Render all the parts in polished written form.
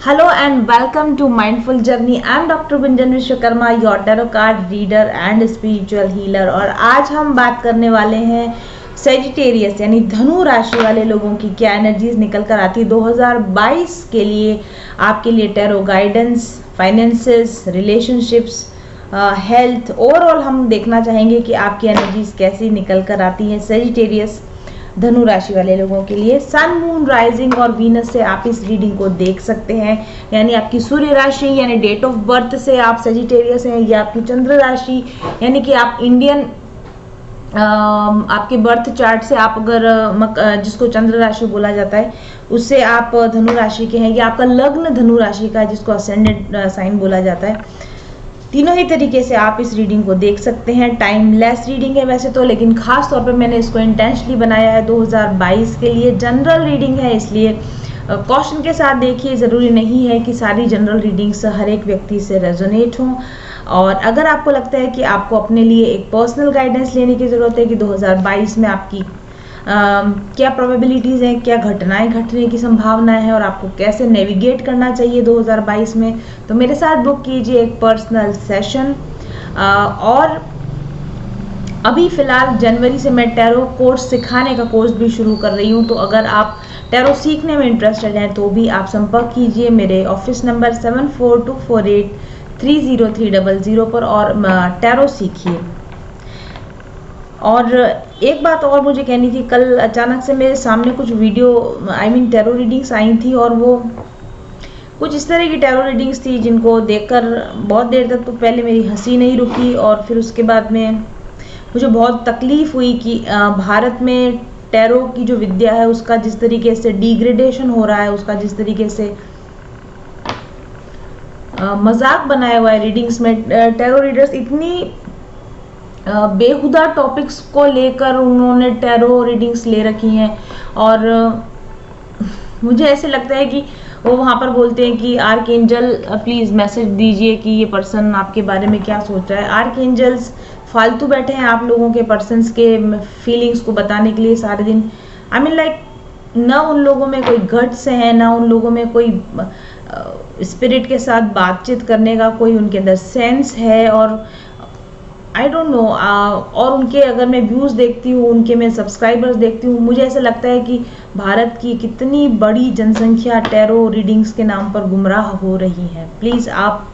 Hello and welcome to Mindful Journey. I am Dr. Gunjan Vishwakarma, your tarot card reader and spiritual healer. और आज हम बात करने वाले हैं सेजिटेरियस यानी धनु राशि वाले लोगों की क्या एनर्जीज निकल कर आती है 2022 के लिए, आपके लिए tarot guidance, finances, relationships, health. Overall हम देखना चाहेंगे कि आपकी एनर्जीज कैसी निकल कर आती हैं सेजिटेरियस धनु राशि वाले लोगों के लिए। सन, मून, राइजिंग और वीनस से आप इस रीडिंग को देख सकते हैं, यानी आपकी सूर्य राशि यानी डेट ऑफ बर्थ से आप सेजिटेरियस हैं, या आपकी चंद्र राशि यानी कि आप इंडियन आपके बर्थ चार्ट से आप अगर जिसको चंद्र राशि बोला जाता है उससे आप धनु राशि के हैं, या आपका लग्न धनु राशि का है जिसको असेंडेंट साइन बोला जाता है। तीनों ही तरीके से आप इस रीडिंग को देख सकते हैं। टाइमलेस रीडिंग है वैसे तो, लेकिन खास तौर पे मैंने इसको इंटेंशनली बनाया है 2022 के लिए। जनरल रीडिंग है, इसलिए कॉशन के साथ देखिए। ज़रूरी नहीं है कि सारी जनरल रीडिंग्स हर एक व्यक्ति से रेजोनेट हों, और अगर आपको लगता है कि आपको अपने लिए एक पर्सनल गाइडेंस लेने की ज़रूरत है कि 2022 में आपकी क्या प्रोबेबिलिटीज़ हैं, क्या घटनाएं घटने की संभावनाएं हैं, और आपको कैसे नेविगेट करना चाहिए 2022 में, तो मेरे साथ बुक कीजिए एक पर्सनल सेशन। और अभी फ़िलहाल जनवरी से मैं टैरो कोर्स सिखाने का कोर्स भी शुरू कर रही हूँ, तो अगर आप टैरो सीखने में इंटरेस्टेड हैं तो भी आप संपर्क कीजिए मेरे ऑफिस नंबर 7424830300 पर और टैरो सीखिए। और एक बात और मुझे कहनी थी, कल अचानक से मेरे सामने कुछ वीडियो टैरो रीडिंग्स आई थी, और वो कुछ इस तरह की टैरो रीडिंग्स थी जिनको देखकर बहुत देर तक तो पहले मेरी हंसी नहीं रुकी, और फिर उसके बाद में मुझे बहुत तकलीफ हुई कि भारत में टैरो की जो विद्या है उसका जिस तरीके से डिग्रेडेशन हो रहा है, उसका जिस तरीके से मजाक बनाया हुआ है रीडिंग्स में। टैरो रीडर्स इतनी बेहुदा टॉपिक्स को लेकर उन्होंने टैरो रीडिंग्स ले रखी हैं, और मुझे ऐसे लगता है कि वो वहाँ पर बोलते हैं कि आर्कएंजल प्लीज़ मैसेज दीजिए कि ये पर्सन आपके बारे में क्या सोच रहा है। आर्कएंजल्स फालतू बैठे हैं आप लोगों के पर्सन्स के फीलिंग्स को बताने के लिए सारे दिन। ना उन लोगों में कोई गट्स है, ना उन लोगों में कोई स्पिरिट के साथ बातचीत करने का कोई उनके अंदर सेंस है, और आई डोंट नो। और उनके अगर मैं व्यूज़ देखती हूँ, उनके मैं सब्सक्राइबर्स देखती हूँ, मुझे ऐसा लगता है कि भारत की कितनी बड़ी जनसंख्या टैरो रीडिंग्स के नाम पर गुमराह हो रही है। प्लीज़ आप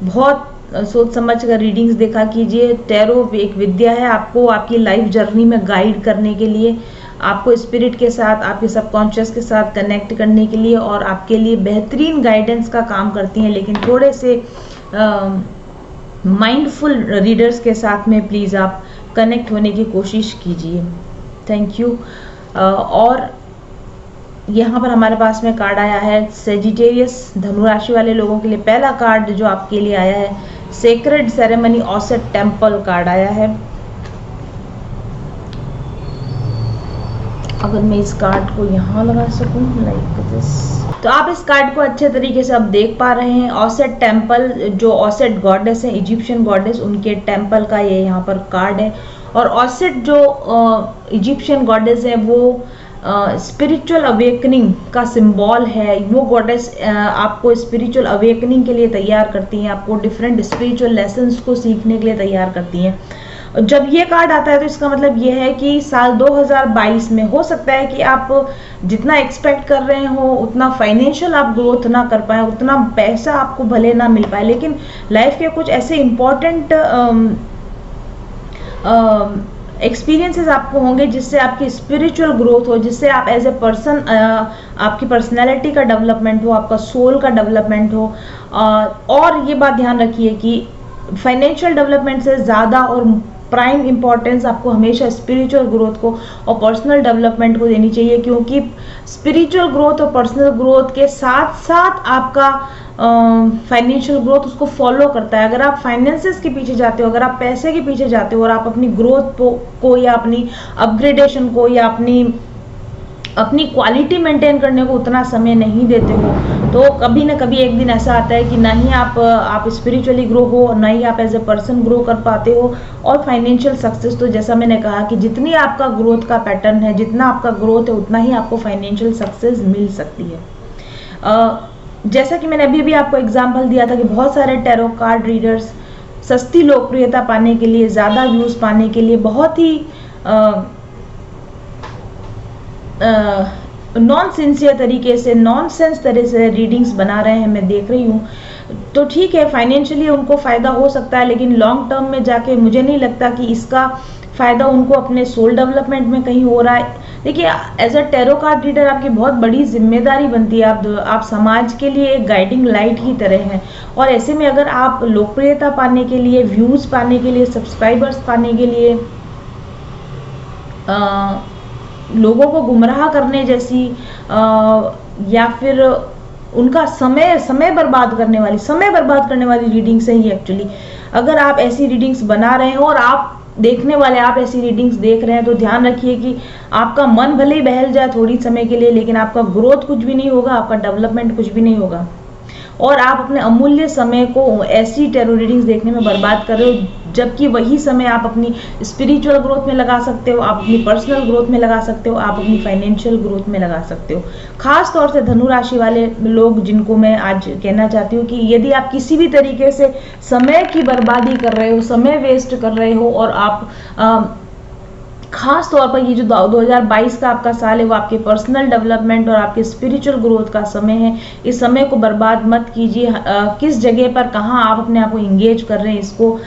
बहुत सोच समझ कर रीडिंग्स देखा कीजिए। टैरो एक विद्या है, आपको आपकी लाइफ जर्नी में गाइड करने के लिए, आपको स्पिरिट के साथ, आपके सबकॉन्शियस के साथ कनेक्ट करने के लिए, और आपके लिए बेहतरीन गाइडेंस का काम करती हैं। लेकिन थोड़े से माइंडफुल रीडर्स के साथ में प्लीज़ आप कनेक्ट होने की कोशिश कीजिए। Thank you. और यहाँ पर हमारे पास में कार्ड आया है सेजिटेरियस धनु राशि वाले लोगों के लिए। पहला कार्ड जो आपके लिए आया है सेक्रेड सेरेमनी ऑसेट टेम्पल कार्ड आया है। अगर मैं इस कार्ड को यहाँ लगा सकूं लाइक दिस, तो आप इस कार्ड को अच्छे तरीके से अब देख पा रहे हैं। ऑसेट टेम्पल, जो ऑसेट गॉडेस है, इजिप्शियन गॉडेस, उनके टेम्पल का ये यहाँ पर कार्ड है। और ऑसेट जो इजिप्शियन गॉडेस है वो स्पिरिचुअल अवेकनिंग का सिंबल है। वो गॉडेस आपको स्पिरिचुअल अवेकनिंग के लिए तैयार करती हैं, आपको डिफरेंट स्पिरिचुअल लेसन्स को सीखने के लिए तैयार करती हैं। जब ये कार्ड आता है तो इसका मतलब ये है कि साल 2022 में हो सकता है कि आप जितना एक्सपेक्ट कर रहे हो उतना फाइनेंशियल आप ग्रोथ ना कर पाए, उतना पैसा आपको भले ना मिल पाए, लेकिन लाइफ के कुछ ऐसे इम्पोर्टेंट एक्सपीरियंसेस आपको होंगे जिससे आपकी स्पिरिचुअल ग्रोथ हो, जिससे आप एज ए पर्सन आपकी पर्सनैलिटी का डेवलपमेंट हो, आपका सोल का डेवलपमेंट हो। और ये बात ध्यान रखिए कि फाइनेंशियल डेवलपमेंट से ज़्यादा और प्राइम इंपॉर्टेंस आपको हमेशा स्पिरिचुअल ग्रोथ को और पर्सनल डेवलपमेंट को देनी चाहिए, क्योंकि स्पिरिचुअल ग्रोथ और पर्सनल ग्रोथ के साथ साथ आपका फाइनेंशियल ग्रोथ उसको फॉलो करता है। अगर आप फाइनेंसेस के पीछे जाते हो, अगर आप पैसे के पीछे जाते हो, और आप अपनी ग्रोथ को या अपनी अपग्रेडेशन को या अपनी क्वालिटी मेंटेन करने को उतना समय नहीं देते हो, तो कभी ना कभी एक दिन ऐसा आता है कि ना ही आप स्पिरिचुअली ग्रो हो, ना ही आप एज ए पर्सन ग्रो कर पाते हो। और फाइनेंशियल सक्सेस, तो जैसा मैंने कहा कि जितनी आपका ग्रोथ का पैटर्न है, जितना आपका ग्रोथ है, उतना ही आपको फाइनेंशियल सक्सेस मिल सकती है। जैसा कि मैंने अभी अभी आपको एग्जांपल दिया था कि बहुत सारे टैरो कार्ड रीडर्स सस्ती लोकप्रियता पाने के लिए, ज़्यादा व्यूज़ पाने के लिए बहुत ही नॉन सिंसियर तरीके से, नॉनसेंस तरह से रीडिंग्स बना रहे हैं, मैं देख रही हूँ। तो ठीक है, फाइनेंशियली उनको फ़ायदा हो सकता है, लेकिन लॉन्ग टर्म में जाके मुझे नहीं लगता कि इसका फ़ायदा उनको अपने सोल डेवलपमेंट में कहीं हो रहा है। देखिए, as a tarot card reader आपकी बहुत बड़ी जिम्मेदारी बनती है। आप समाज के लिए एक गाइडिंग लाइट की तरह हैं, और ऐसे में अगर आप लोकप्रियता पाने के लिए, व्यूज़ पाने के लिए, सब्सक्राइबर्स पाने के लिए लोगों को गुमराह करने जैसी या फिर उनका समय बर्बाद करने वाली रीडिंग्स है ये एक्चुअली। अगर आप ऐसी रीडिंग्स बना रहे हैं और आप देखने वाले, आप ऐसी रीडिंग्स देख रहे हैं, तो ध्यान रखिए कि आपका मन भले ही बहल जाए थोड़ी समय के लिए, लेकिन आपका ग्रोथ कुछ भी नहीं होगा, आपका डेवलपमेंट कुछ भी नहीं होगा, और आप अपने अमूल्य समय को ऐसी टैरो रीडिंग्स देखने में बर्बाद कर रहे हो, जबकि वही समय आप अपनी स्पिरिचुअल ग्रोथ में लगा सकते हो, आप अपनी पर्सनल ग्रोथ में लगा सकते हो, आप अपनी फाइनेंशियल ग्रोथ में लगा सकते हो। खास तौर से धनु राशि वाले लोग, जिनको मैं आज कहना चाहती हूँ कि यदि आप किसी भी तरीके से समय की बर्बादी कर रहे हो, समय वेस्ट कर रहे हो, और आप खास तौर पर ये जो 2022 का आपका साल है वो आपके पर्सनल डेवलपमेंट और आपके स्पिरिचुअल ग्रोथ का समय है। इस समय को बर्बाद मत कीजिए। किस जगह पर, कहाँ आप अपने आप को इंगेज कर रहे हैं, इसको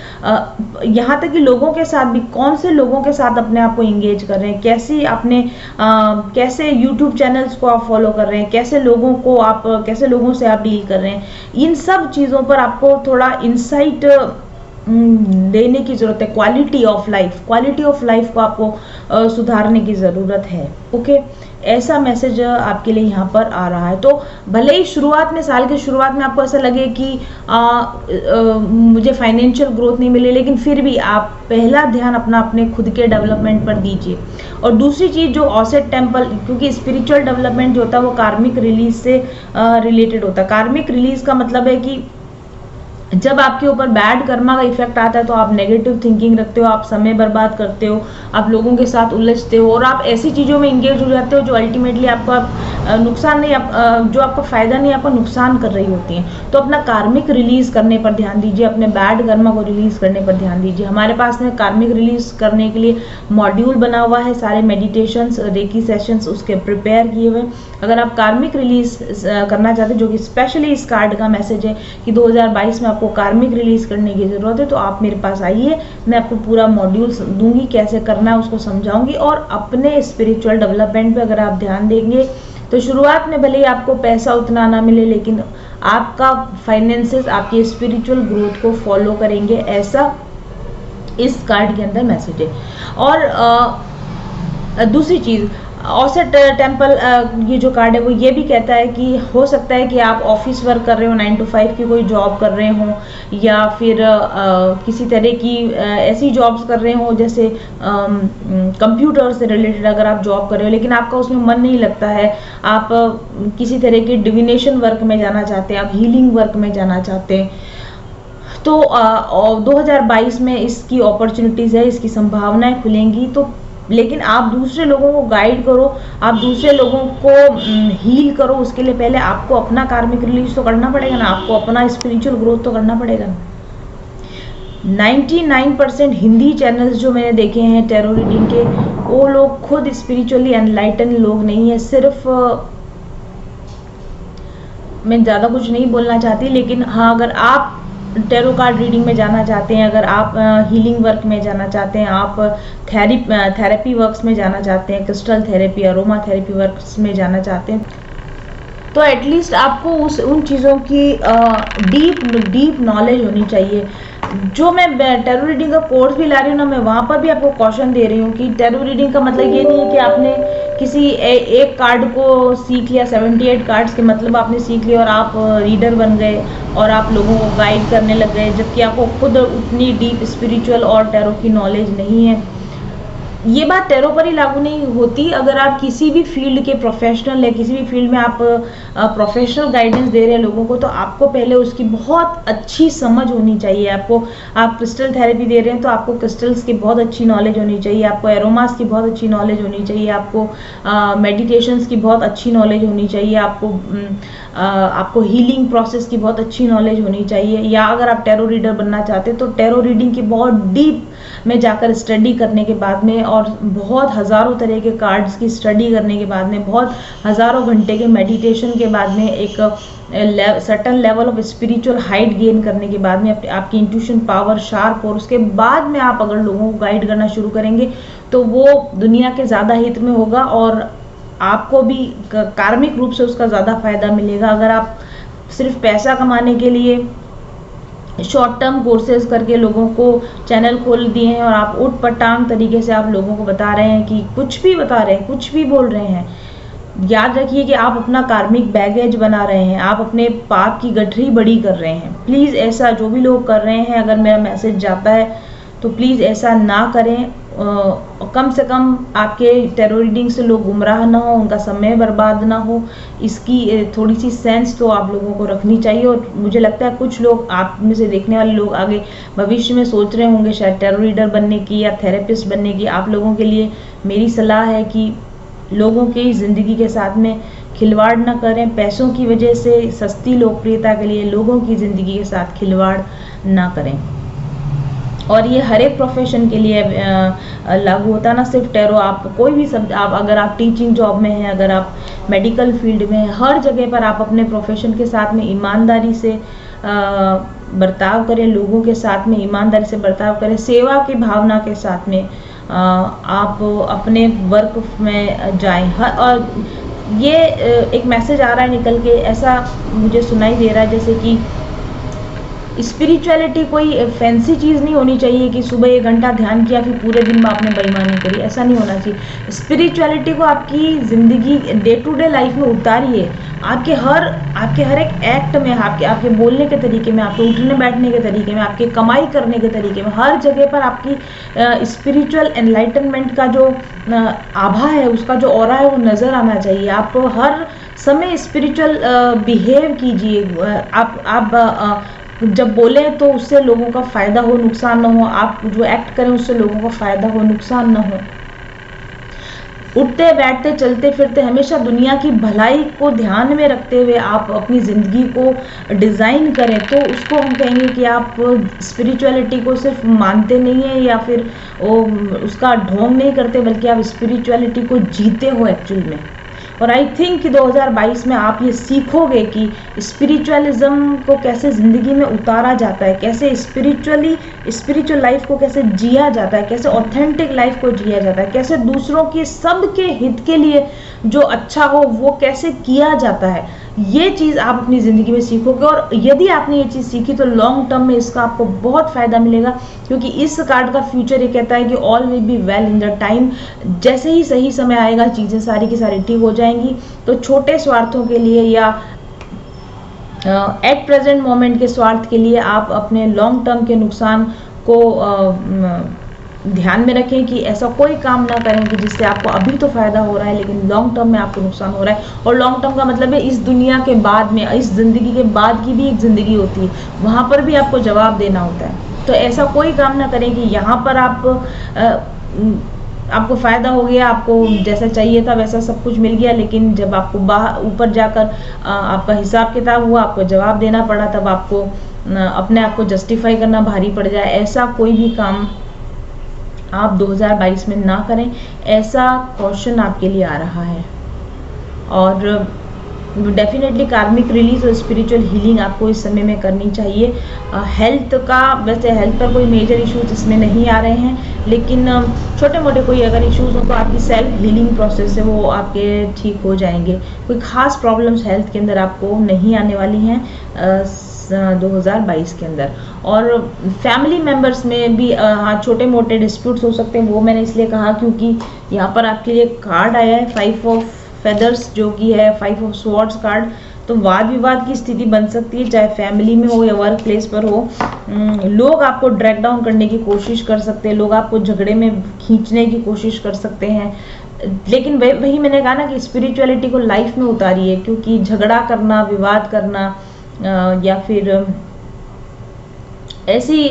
यहाँ तक कि लोगों के साथ भी, कौन से लोगों के साथ अपने आप को इंगेज कर रहे हैं, कैसे यूट्यूब चैनल्स को आप फॉलो कर रहे हैं, कैसे लोगों से आप डील कर रहे हैं, इन सब चीज़ों पर आपको थोड़ा इंसाइट देने की ज़रूरत है। क्वालिटी ऑफ लाइफ को आपको सुधारने की ज़रूरत है। ओके, ऐसा मैसेज आपके लिए यहाँ पर आ रहा है। तो भले ही साल के शुरुआत में आपको ऐसा लगे कि मुझे फाइनेंशियल ग्रोथ नहीं मिले, लेकिन फिर भी आप पहला ध्यान अपने खुद के डेवलपमेंट पर दीजिए। और दूसरी चीज़ जो ऑसेट टेम्पल, क्योंकि स्पिरिचुअल डेवलपमेंट जो होता है वो कार्मिक रिलीज से रिलेटेड होता है। कार्मिक रिलीज का मतलब है कि जब आपके ऊपर बैड कर्मा का इफेक्ट आता है तो आप नेगेटिव थिंकिंग रखते हो, आप समय बर्बाद करते हो, आप लोगों के साथ उलझते हो, और आप ऐसी चीज़ों में इंगेज हो जाते हो जो अल्टीमेटली आपका नुकसान नहीं, जो आपका फ़ायदा नहीं, आपका नुकसान कर रही होती हैं। तो अपना कार्मिक रिलीज करने पर ध्यान दीजिए, अपने बैड कर्मा को रिलीज करने पर ध्यान दीजिए। हमारे पास में कार्मिक रिलीज करने के लिए मॉड्यूल बना हुआ है, सारे मेडिटेशंस, रेकी सेशंस उसके प्रिपेयर किए हुए। अगर आप कार्मिक रिलीज करना चाहते हैं, जो कि स्पेशली इस कार्ड का मैसेज है कि 2022 में आपको कार्मिक रिलीज करने की ज़रूरत है, तो आप मेरे पास आइए, मैं आपको पूरा मॉड्यूल दूंगी, कैसे करना है उसको समझाऊंगी। और अपने स्पिरिचुअल डेवलपमेंट पे अगर आप ध्यान देंगे तो शुरुआत में भले ही आपको पैसा उतना ना मिले, लेकिन आपका फाइनेंसेस आपकी स्पिरिचुअल ग्रोथ को फॉलो करेंगे, ऐसा इस कार्ड के अंदर मैसेज है। और दूसरी चीज़, ऑसेट टेम्पल, ये जो कार्ड है वो ये भी कहता है कि हो सकता है कि आप ऑफिस वर्क कर रहे हो, 9 to 5 की कोई जॉब कर रहे हो, या फिर किसी तरह की ऐसी जॉब्स कर रहे हो जैसे कंप्यूटर से रिलेटेड अगर आप जॉब कर रहे हो, लेकिन आपका उसमें मन नहीं लगता है, आप किसी तरह की डिविनेशन वर्क में जाना चाहते हैं, आप हीलिंग वर्क में जाना चाहते हैं, तो 2022 में इसकी अपॉर्चुनिटीज़ है, इसकी संभावनाएं खुलेंगी। तो लेकिन आप दूसरे लोगों को गाइड करो, आप दूसरे लोगों को हील करो, उसके लिए पहले आपको अपना कार्मिक रिलीज तो करना पड़ेगा ना, आपको अपना स्पिरिचुअल ग्रोथ तो करना पड़ेगा ना। 99% हिंदी चैनल्स जो मैंने देखे हैं टैरो रीडिंग के, वो लोग खुद स्पिरिचुअली एनलाइटन लोग नहीं है। सिर्फ मैं ज़्यादा कुछ नहीं बोलना चाहती, लेकिन हाँ, अगर आप टैरो कार्ड रीडिंग में जाना चाहते हैं, अगर आप हीलिंग वर्क में जाना चाहते हैं, आप थेरेपी वर्क्स में जाना चाहते हैं, crystal therapy, aroma therapy works में जाना चाहते हैं, तो एटलीस्ट आपको उन चीज़ों की डीप नॉलेज होनी चाहिए। जो मैं टैरो रीडिंग का कोर्स भी ला रही हूँ ना, मैं वहाँ पर भी आपको कॉशन दे रही हूँ कि टैरो रीडिंग का मतलब ये नहीं है कि आपने किसी एक कार्ड को सीख लिया, 78 कार्ड्स के मतलब आपने सीख लिया और आप रीडर बन गए और आप लोगों को गाइड करने लग गए, जबकि आपको खुद उतनी डीप स्पिरिचुअल और टैरो की नॉलेज नहीं है। ये बात टैरो पर ही लागू नहीं होती। अगर आप किसी भी फील्ड के प्रोफेशनल है, किसी भी फील्ड में आप प्रोफेशनल गाइडेंस दे रहे हैं लोगों को, तो आपको पहले उसकी बहुत अच्छी समझ होनी चाहिए। आप क्रिस्टल थेरेपी दे रहे हैं तो आपको क्रिस्टल्स की बहुत अच्छी नॉलेज होनी चाहिए, आपको एरोमास की बहुत अच्छी नॉलेज होनी चाहिए, आपको मेडिटेशंस की बहुत अच्छी नॉलेज होनी चाहिए, आपको हीलिंग प्रोसेस की बहुत अच्छी नॉलेज होनी चाहिए। या अगर आप टैरो रीडर बनना चाहते हैं तो टैरो रीडिंग की बहुत डीप में जाकर स्टडी करने के बाद में, और बहुत हज़ारों तरह के कार्ड्स की स्टडी करने के बाद में, बहुत हज़ारों घंटे के मेडिटेशन के बाद में, एक certain level of spiritual height gain करने के बाद में आपकी इंट्यूशन पावर शार्प, और उसके बाद में आप अगर लोगों को गाइड करना शुरू करेंगे तो वो दुनिया के ज़्यादा हित में होगा और आपको भी कार्मिक रूप से उसका ज़्यादा फायदा मिलेगा। अगर आप सिर्फ पैसा कमाने के लिए शॉर्ट टर्म कोर्सेज करके लोगों को चैनल खोल दिए हैं और आप उठ पटांग तरीके से आप लोगों को बता रहे हैं कि कुछ भी बता रहे हैं, कुछ भी बोल रहे हैं, याद रखिए कि आप अपना कार्मिक बैगेज बना रहे हैं, आप अपने पाप की गठरी बड़ी कर रहे हैं। प्लीज़ ऐसा जो भी लोग कर रहे हैं, अगर मेरा मैसेज जाता है तो प्लीज़ ऐसा ना करें। कम से कम आपके टैरो रीडिंग से लोग गुमराह ना हो, उनका समय बर्बाद ना हो, इसकी थोड़ी सी सेंस तो आप लोगों को रखनी चाहिए। और मुझे लगता है कुछ लोग, आप में से देखने वाले लोग आगे भविष्य में सोच रहे होंगे शायद टैरो रीडर बनने की या थेरेपिस्ट बनने की। आप लोगों के लिए मेरी सलाह है कि लोगों की ज़िंदगी के साथ में खिलवाड़ ना करें। पैसों की वजह से सस्ती लोकप्रियता के लिए लोगों की ज़िंदगी के साथ खिलवाड़ ना करें। और ये हर एक प्रोफेशन के लिए लागू होता है, ना सिर्फ टैरो। आप कोई भी सब, आप अगर आप टीचिंग जॉब में हैं, अगर आप मेडिकल फील्ड में हैं, हर जगह पर आप अपने प्रोफेशन के साथ में ईमानदारी से बर्ताव करें, लोगों के साथ में ईमानदारी से बर्ताव करें, सेवा की भावना के साथ में आप अपने वर्क में जाएं। और ये एक मैसेज आ रहा है निकल के, ऐसा मुझे सुनाई दे रहा है जैसे कि स्पिरिचुअलिटी कोई फैंसी चीज़ नहीं होनी चाहिए कि सुबह 1 घंटा ध्यान किया फिर पूरे दिन में आपने बेईमानी करी, ऐसा नहीं होना चाहिए। स्पिरिचुअलिटी को आपकी ज़िंदगी डे टू डे लाइफ में उतारिए। आपके हर एक एक्ट में, आपके बोलने के तरीके में, आपके उठने बैठने के तरीके में, आपके कमाई करने के तरीके में, हर जगह पर आपकी स्पिरिचुअल एनलाइटनमेंट का जो आभा है, उसका जो ऑरा है, वो नज़र आना चाहिए। आप हर समय स्पिरिचुअल बिहेव कीजिए। आप जब बोले तो उससे लोगों का फ़ायदा हो, नुकसान ना हो। आप जो एक्ट करें उससे लोगों का फ़ायदा हो, नुकसान ना हो। उठते बैठते चलते फिरते हमेशा दुनिया की भलाई को ध्यान में रखते हुए आप अपनी ज़िंदगी को डिज़ाइन करें, तो उसको हम कहेंगे कि आप स्पिरिचुअलिटी को सिर्फ मानते नहीं हैं या फिर उसका ढोंग नहीं करते, बल्कि आप स्पिरिचुअलिटी को जीते हो एक्चुअल में। और आई थिंक कि 2022 में आप ये सीखोगे कि स्पिरिचुअलिज्म को कैसे ज़िंदगी में उतारा जाता है, कैसे स्पिरिचुअल लाइफ को कैसे जिया जाता है, कैसे ऑथेंटिक लाइफ को जिया जाता है, कैसे दूसरों के सबके हित के लिए जो अच्छा हो वो कैसे किया जाता है। ये चीज़ आप अपनी ज़िंदगी में सीखोगे, और यदि आपने ये चीज़ सीखी तो लॉन्ग टर्म में इसका आपको बहुत फ़ायदा मिलेगा, क्योंकि इस कार्ड का फ्यूचर ये कहता है कि all will be well in the time. जैसे ही सही समय आएगा चीज़ें सारी की सारी ठीक हो जाएंगी। तो छोटे स्वार्थों के लिए या एट प्रेजेंट मोमेंट के स्वार्थ के लिए आप अपने लॉन्ग टर्म के नुकसान को ध्यान में रखें कि ऐसा कोई काम ना करें कि जिससे आपको अभी तो फ़ायदा हो रहा है लेकिन लॉन्ग टर्म में आपको नुकसान हो रहा है। और लॉन्ग टर्म का मतलब है इस दुनिया के बाद में, इस ज़िंदगी के बाद की भी एक ज़िंदगी होती है, वहाँ पर भी आपको जवाब देना होता है। तो ऐसा कोई काम ना करें कि यहाँ पर आपको फ़ायदा हो गया, आपको जैसा चाहिए था वैसा सब कुछ मिल गया, लेकिन जब आपको ऊपर जाकर आपका हिसाब किताब हुआ, आपको जवाब देना पड़ा, तब आपको अपने आप को जस्टिफाई करना भारी पड़ जाए। ऐसा कोई भी काम आप 2022 में ना करें, ऐसा क्वेश्चन आपके लिए आ रहा है। और डेफिनेटली कार्मिक रिलीज और स्पिरिचुअल हीलिंग आपको इस समय में करनी चाहिए। हेल्थ का, वैसे हेल्थ पर कोई मेजर इश्यूज इसमें नहीं आ रहे हैं, लेकिन छोटे मोटे कोई अगर इश्यूज हो तो आपकी सेल्फ हीलिंग प्रोसेस है वो आपके ठीक हो जाएंगे। कोई खास प्रॉब्लम्स हेल्थ के अंदर आपको नहीं आने वाली हैं 2022 के अंदर। और फैमिली मेम्बर्स में भी हाँ छोटे मोटे डिस्प्यूट्स हो सकते हैं, वो मैंने इसलिए कहा क्योंकि यहाँ पर आपके लिए कार्ड आया है 5 ऑफ फेदर्स, जो कि है 5 ऑफ स्वॉर्ड्स कार्ड, तो वाद विवाद की स्थिति बन सकती है, चाहे फैमिली में हो या वर्क प्लेस पर हो। लोग आपको ड्रैग डाउन करने की कोशिश कर सकते हैं, लोग आपको झगड़े में खींचने की कोशिश कर सकते हैं, लेकिन वही मैंने कहा ना कि स्पिरिचुअलिटी को लाइफ में उतारिए, क्योंकि झगड़ा करना, विवाद करना या फिर ऐसी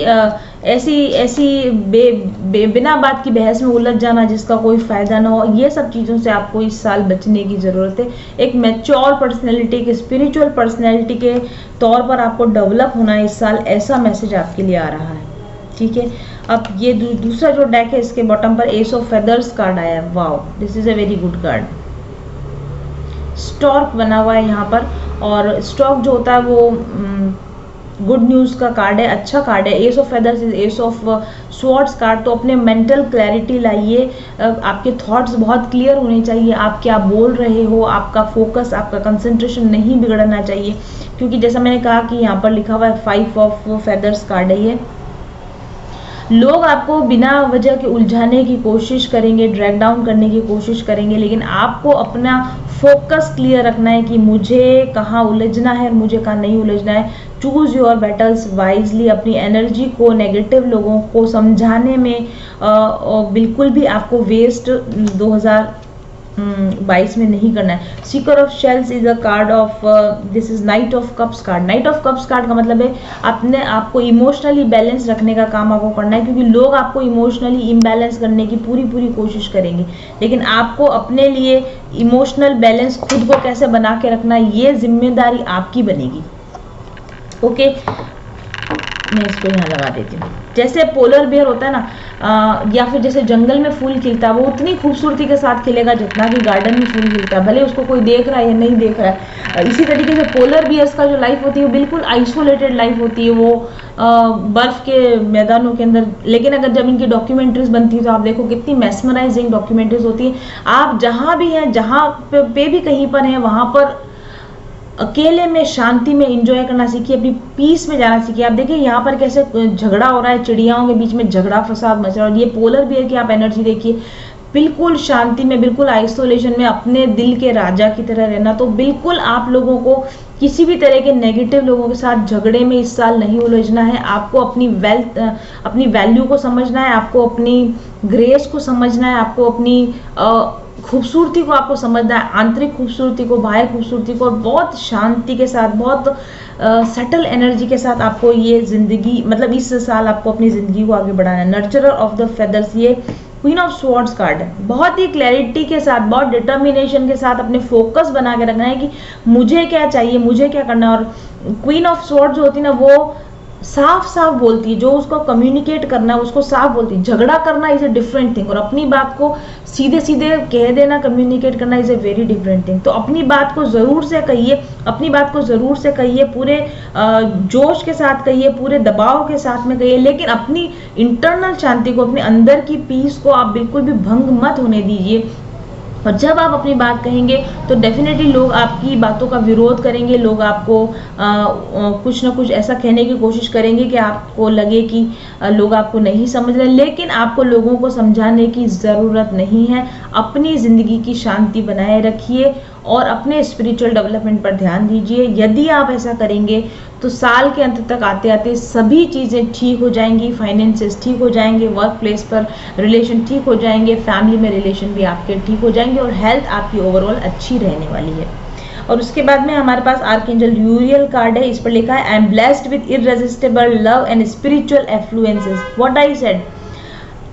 बिना बात की बहस में उलझ जाना जिसका कोई फायदा ना हो, ये सब चीज़ों से आपको इस साल बचने की ज़रूरत है। एक मैच्योर पर्सनैलिटी, एक स्पिरिचुअल पर्सनैलिटी के तौर पर आपको डेवलप होना है इस साल, ऐसा मैसेज आपके लिए आ रहा है। ठीक है, अब ये दूसरा जो डेक है, इसके बॉटम पर एस ऑफ फेदर्स कार्ड आया है। Wow, this is a very good card. Stork बना हुआ है यहाँ पर, और स्टॉक जो होता है वो गुड न्यूज़ का कार्ड है, अच्छा कार्ड है। S of feathers is S of swords card. तो अपने मेंटल क्लैरिटी लाइए, आपके थॉट्स बहुत क्लियर होने चाहिए, आप क्या बोल रहे हो, आपका फोकस, आपका कंसंट्रेशन नहीं बिगड़ना चाहिए, क्योंकि जैसा मैंने कहा कि यहाँ पर लिखा हुआ है 5 ऑफ फेदर्स कार्ड है ये। लोग आपको बिना वजह के उलझाने की कोशिश करेंगे, ड्रैग डाउन करने की कोशिश करेंगे, लेकिन आपको अपना फोकस क्लियर रखना है कि मुझे कहाँ उलझना है और मुझे कहाँ नहीं उलझना है। Choose your battles wisely. अपनी एनर्जी को नेगेटिव लोगों को समझाने में बिल्कुल भी आपको वेस्ट 2022 में नहीं करना है। Sikar of shells is a card of, this is night of cups card. Night of cups card का मतलब है अपने आपको इमोशनली बैलेंस रखने का काम आपको करना है, क्योंकि लोग आपको इमोशनली इम्बैलेंस करने की पूरी कोशिश करेंगे, लेकिन आपको अपने लिए इमोशनल बैलेंस खुद को कैसे बना के रखना है, ये जिम्मेदारी आपकी बनेगी। ओके, मैं इसको यहाँ लगा देती हूँ। जैसे पोलर बियर होता है ना, या फिर जैसे जंगल में फूल खिलता है, वो उतनी खूबसूरती के साथ खिलेगा जितना कि गार्डन में फूल खिलता है, भले उसको कोई देख रहा है या नहीं देख रहा है। इसी तरीके से पोलर बियर्स का जो लाइफ होती है वो बिल्कुल आइसोलेटेड लाइफ होती है, वो बर्फ के मैदानों के अंदर। लेकिन अगर जब इनकी डॉक्यूमेंट्रीज बनती है तो आप देखो कितनी मेस्मराइजिंग डॉक्यूमेंट्रीज होती है। आप जहाँ भी हैं, जहाँ पे भी कहीं पर हैं, वहाँ पर अकेले में शांति में एंजॉय करना सीखिए, अपनी पीस में जाना सीखिए। आप देखिए यहाँ पर कैसे झगड़ा हो रहा है, चिड़ियाओं के बीच में झगड़ा फसाद मच रहा है, और ये पोलर बियर की आप एनर्जी देखिए, बिल्कुल शांति में, बिल्कुल आइसोलेशन में, अपने दिल के राजा की तरह रहना। तो बिल्कुल आप लोगों को किसी भी तरह के नेगेटिव लोगों के साथ झगड़े में इस साल नहीं उलझना है। आपको अपनी अपनी वैल्यू को समझना है, आपको अपनी ग्रेस को समझना है, आपको अपनी खूबसूरती को आपको समझना है, आंतरिक खूबसूरती को, बाह्य खूबसूरती को, और बहुत शांति के साथ, बहुत सटल एनर्जी के साथ आपको ये जिंदगी, मतलब इस साल आपको अपनी जिंदगी को आगे बढ़ाना है। नर्चरर ऑफ द फेदर्स, ये क्वीन ऑफ स्वॉर्ड्स कार्ड है। बहुत ही क्लैरिटी के साथ, बहुत डिटर्मिनेशन के साथ अपने फोकस बना के रखना है कि मुझे क्या चाहिए, मुझे क्या करना है। और क्वीन ऑफ स्वॉर्ड्स जो होती है ना, वो साफ साफ बोलती है, जो उसको कम्युनिकेट करना है उसको साफ बोलती है। झगड़ा करना इज ए डिफरेंट थिंग, और अपनी बात को सीधे सीधे कह देना, कम्युनिकेट करना is a very different thing. तो अपनी बात को जरूर से कहिए, अपनी बात को जरूर से कहिए, पूरे जोश के साथ कहिए, पूरे दबाव के साथ में कहिए, लेकिन अपनी इंटरनल शांति को, अपने अंदर की पीस को आप बिल्कुल भी भंग मत होने दीजिए। और जब आप अपनी बात कहेंगे तो डेफिनेटली लोग आपकी बातों का विरोध करेंगे, लोग आपको कुछ ना कुछ ऐसा कहने की कोशिश करेंगे कि आपको लगे कि लोग आपको नहीं समझ रहे, लेकिन आपको लोगों को समझाने की ज़रूरत नहीं है। अपनी ज़िंदगी की शांति बनाए रखिए और अपने स्पिरिचुअल डेवलपमेंट पर ध्यान दीजिए। यदि आप ऐसा करेंगे तो साल के अंत तक आते आते सभी चीज़ें ठीक हो जाएंगी, फाइनेंसेस ठीक हो जाएंगे, वर्क प्लेस पर रिलेशन ठीक हो जाएंगे, फैमिली में रिलेशन भी आपके ठीक हो जाएंगे, और हेल्थ आपकी ओवरऑल अच्छी रहने वाली है। और उसके बाद में हमारे पास आर्कएंजल यूरियल कार्ड है। इस पर लिखा है, I am blessed with irresistible love and spiritual affluences. What I said,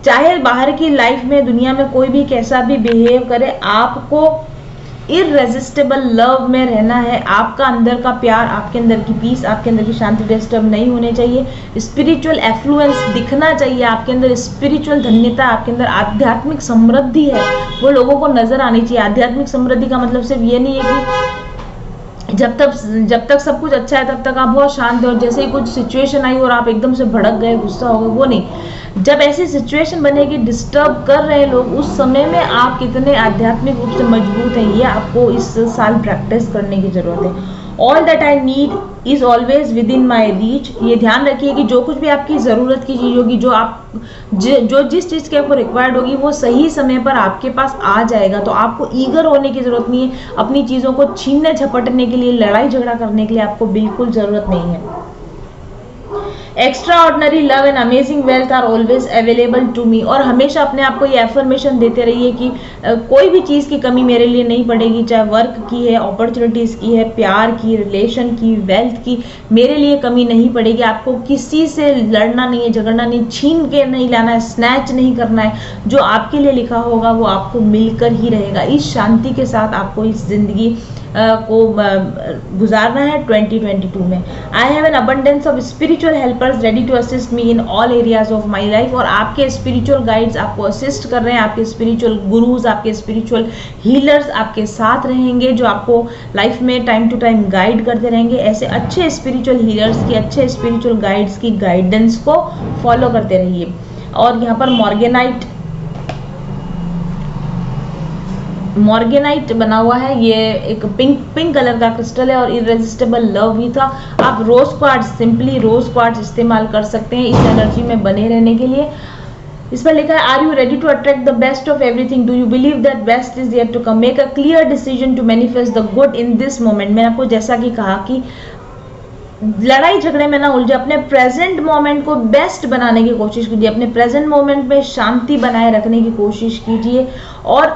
चाहे बाहर की लाइफ में, दुनिया में कोई भी कैसा भी बिहेव करे, आपको इररेजिस्टिबल लव में रहना है। आपका अंदर का प्यार, आपके अंदर की पीस, आपके अंदर की शांति डिस्टर्ब नहीं होने चाहिए। स्पिरिचुअल एफ्लुएंस दिखना चाहिए आपके अंदर, स्पिरिचुअल धन्यता, आपके अंदर आध्यात्मिक समृद्धि है, वो लोगों को नजर आनी चाहिए। आध्यात्मिक समृद्धि का मतलब सिर्फ ये नहीं है कि जब तक सब कुछ अच्छा है तब तक आप बहुत शांत हो, और जैसे ही कुछ सिचुएशन आई और आप एकदम से भड़क गए, गुस्सा हो गए, वो नहीं। जब ऐसी सिचुएशन बनेगी, डिस्टर्ब कर रहे हैं लोग, उस समय में आप कितने आध्यात्मिक रूप से मजबूत हैं, ये आपको इस साल प्रैक्टिस करने की जरूरत है। All that I need is always with in my reach. ये ध्यान रखिए कि जो कुछ भी आपकी ज़रूरत की चीज़ होगी, जो जिस चीज़ की आपको रिक्वायर्ड होगी, वो सही समय पर आपके पास आ जाएगा। तो आपको ईगर होने की ज़रूरत नहीं है, अपनी चीज़ों को छीनने झपटने के लिए, लड़ाई झगड़ा करने के लिए आपको बिल्कुल ज़रूरत नहीं है। Extraordinary love and amazing wealth are always available to me. और हमेशा अपने आप को ये एफर्मेशन देते रहिए कि कोई भी चीज़ की कमी मेरे लिए नहीं पड़ेगी, चाहे वर्क की है, अपॉर्चुनिटीज़ की है, प्यार की, रिलेशन की, वेल्थ की, मेरे लिए कमी नहीं पड़ेगी। आपको किसी से लड़ना नहीं है, झगड़ना नहीं, छीन के नहीं लाना है, स्नैच नहीं करना है। जो आपके लिए लिखा होगा वो आपको मिलकर ही रहेगा। इस शांति के साथ आपको इस जिंदगी को गुजारना है 2022 में। I have an abundance of spiritual helpers ready to assist me in all areas of my life. और आपके स्पिरिचुअल गाइड्स आपको असिस्ट कर रहे हैं, आपके स्पिरिचुअल गुरुज, आपके स्पिरिचुअल हीलर्स आपके साथ रहेंगे, जो आपको लाइफ में टाइम टू टाइम गाइड करते रहेंगे। ऐसे अच्छे स्पिरिचुअल हीलर्स की, अच्छे स्पिरिचुअल गाइड्स की गाइडेंस को फॉलो करते रहिए। और यहाँ पर मॉर्गेनाइट बना हुआ है, ये एक पिंक कलर का क्रिस्टल है और इरेजिस्टिबल लव भी था। आप रोज क्वार्ट्ज, सिंपली रोज क्वार्ट्ज इस्तेमाल कर सकते हैं इस एनर्जी में बने रहने के लिए। इस पर लिखा है, are you ready to attract the best of everything, do you believe that best is yet to come, make a clear decision to manifest the good in this moment. मैंने आपको जैसा कि कहा कि लड़ाई झगड़े में ना उलझे, अपने प्रेजेंट मोमेंट को बेस्ट बनाने की कोशिश कीजिए, अपने प्रेजेंट मोमेंट में शांति बनाए रखने की कोशिश कीजिए और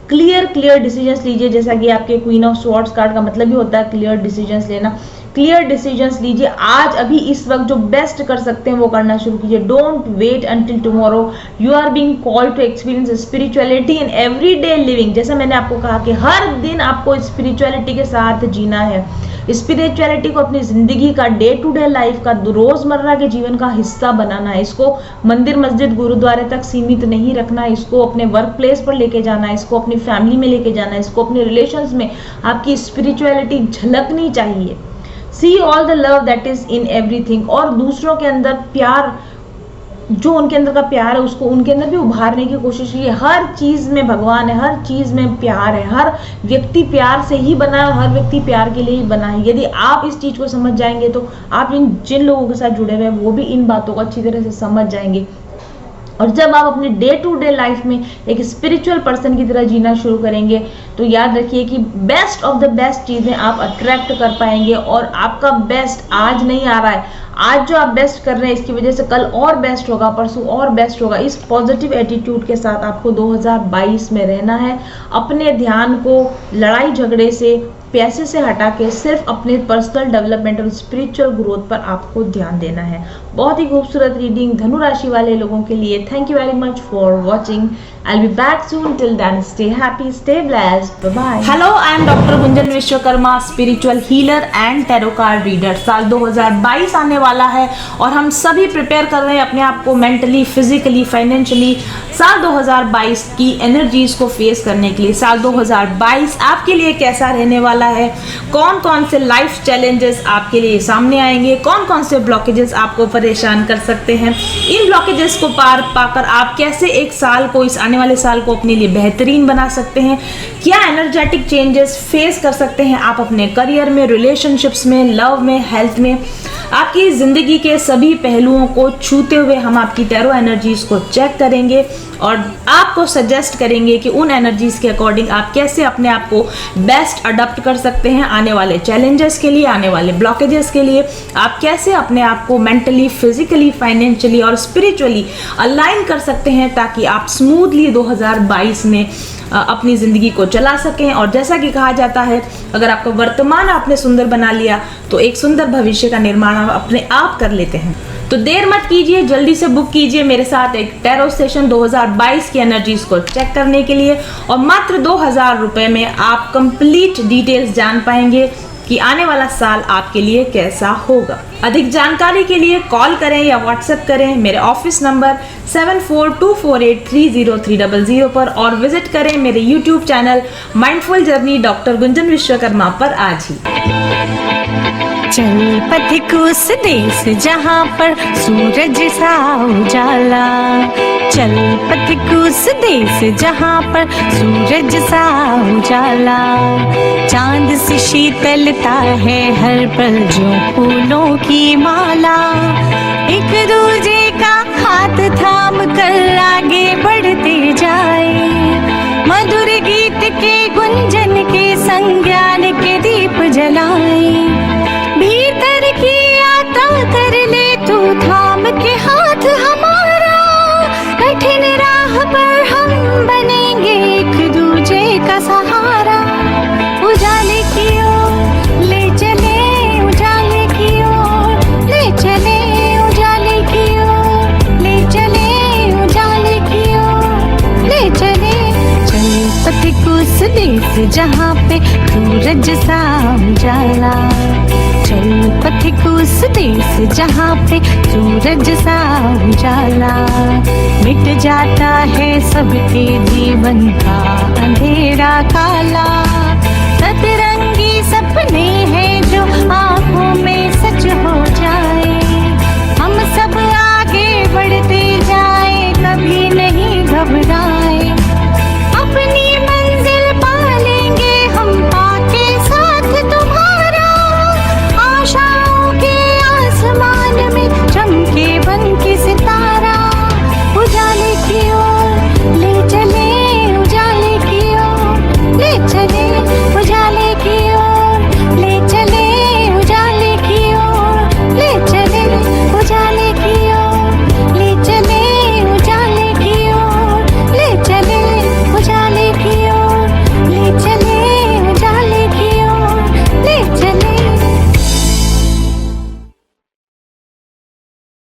क्लियर डिसीजंस लीजिए। जैसा कि आपके क्वीन ऑफ स्वॉर्ड्स कार्ड का मतलब ही होता है क्लियर डिसीजंस लेना। क्लियर डिसीजंस लीजिए, आज अभी इस वक्त जो बेस्ट कर सकते हैं वो करना शुरू कीजिए। Don't wait until tomorrow, you are being called to experience spirituality in everyday living. जैसा मैंने आपको कहा कि हर दिन आपको स्पिरिचुअलिटी के साथ जीना है, स्पिरिचुअलिटी को अपनी जिंदगी का, डे टू डे लाइफ का, रोजमर्रा के जीवन का हिस्सा बनाना है। इसको मंदिर, मस्जिद, गुरुद्वारे तक सीमित नहीं रखना है, इसको अपने वर्क प्लेस पर लेके जाना है, इसको अपनी फैमिली में लेके जाना है, इसको अपने रिलेशंस में आपकी स्पिरिचुअलिटी झलकनी चाहिए। See all the love that is in everything. और दूसरों के अंदर प्यार, जो उनके अंदर का प्यार है, उसको उनके अंदर भी उभारने की कोशिश कीजिए। हर चीज में भगवान है, हर चीज में प्यार है, हर व्यक्ति प्यार से ही बना है, हर व्यक्ति प्यार के लिए ही बना है। यदि आप इस चीज को समझ जाएंगे तो आप जिन लोगों के साथ जुड़े हुए हैं वो भी इन बातों को अच्छी तरह से समझ जाएंगे। और जब आप अपने डे टू डे लाइफ में एक स्पिरिचुअल पर्सन की तरह जीना शुरू करेंगे तो याद रखिए कि बेस्ट ऑफ द बेस्ट चीज़ें आप अट्रैक्ट कर पाएंगे। और आपका बेस्ट आज नहीं आ रहा है, आज जो आप बेस्ट कर रहे हैं इसकी वजह से कल और बेस्ट होगा, परसों और बेस्ट होगा। इस पॉजिटिव एटीट्यूड के साथ आपको 2022 में रहना है। अपने ध्यान को लड़ाई झगड़े से, पैसे से हटा के सिर्फ अपने पर्सनल डेवलपमेंट और स्पिरिचुअल ग्रोथ पर आपको ध्यान देना है। बहुत ही खूबसूरत रीडिंग धनु राशि वाले लोगों के लिए। Thank you very much for watching. I'll be back soon. Till then, stay happy, stay blessed. Bye bye. Hello, I am Dr. Gunjan Vishwakarma, spiritual healer and tarot card reader. साल 2022 आने वाला है और हम सभी प्रिपेयर कर रहे हैं अपने आप को मेंटली, फिजिकली, फाइनेंशियली साल 2022 की एनर्जीज को फेस करने के लिए। साल 2022 आपके लिए कैसा रहने वाला है, कौन कौन से लाइफ चैलेंजेस आपके लिए सामने आएंगे, कौन कौन से ब्लॉकेजेस आपको परेशान कर सकते हैं, इन ब्लॉकेजेस को पार पाकर आप कैसे एक साल को, इस आने वाले साल को अपने लिए बेहतरीन बना सकते हैं, क्या एनर्जेटिक चेंजेस फेस कर सकते हैं आप अपने करियर में, रिलेशनशिप्स में, लव में, हेल्थ में। आपकी जिंदगी के सभी पहलुओं को छूते हुए हम आपकी टैरो एनर्जीज को चेक करेंगे और आपको सजेस्ट करेंगे कि उन एनर्जीज के अकॉर्डिंग आप कैसे अपने आप को बेस्ट अडॉप्ट कर सकते हैं आने वाले चैलेंजेस के लिए, आने वाले ब्लॉकेजेस के लिए। आप कैसे अपने आप को मेंटली, फिजिकली, फाइनेंशियली और स्पिरिचुअली अलाइन कर सकते हैं ताकि आप स्मूथली 2022 में अपनी ज़िंदगी को चला सकें। और जैसा कि कहा जाता है, अगर आपका वर्तमान आपने सुंदर बना लिया तो एक सुंदर भविष्य का निर्माण आप अपने आप कर लेते हैं। तो देर मत कीजिए, जल्दी से बुक कीजिए मेरे साथ एक टैरो सेशन 2022 की एनर्जीज को चेक करने के लिए। और मात्र 2000 रुपये में आप कंप्लीट डिटेल्स जान पाएंगे कि आने वाला साल आपके लिए कैसा होगा। अधिक जानकारी के लिए कॉल करें या व्हाट्सएप करें मेरे ऑफिस नंबर 7424830300 पर और विजिट करें मेरे YouTube channel mindful journey doctor Gunjan Vishwakarma पर आज ही। चल पथिक उस देश जहाँ पर सूरज सा उजाला, चल पथिक उस देश जहाँ पर सूरज सा उजाला। चांद सी शीतलता है हर पल जो फूलों की माला, एक दूजे का हाथ थाम कर आगे बढ़ते जाए, मधुर गीत के गुंजन के संग ज्ञान के दीप जलाए। भीतर की यात्रा कर ले तू थाम के हाथ हमारा, कठिन राह पर हम बनेंगे एक दूजे का सहारा। उजाले की ओर ले चले, उजाले की ओर ले चले, उजाले की ओर ले चले, उजाले की ओर ले चले। चल पथिक उस देश जहाँ पे सूरज सा उजाला, चल पथिक उस देश जहाँ पे सूरज सा उजाला। मिट जाता है सबके जीवन का अंधेरा काला, सतरंगी सपने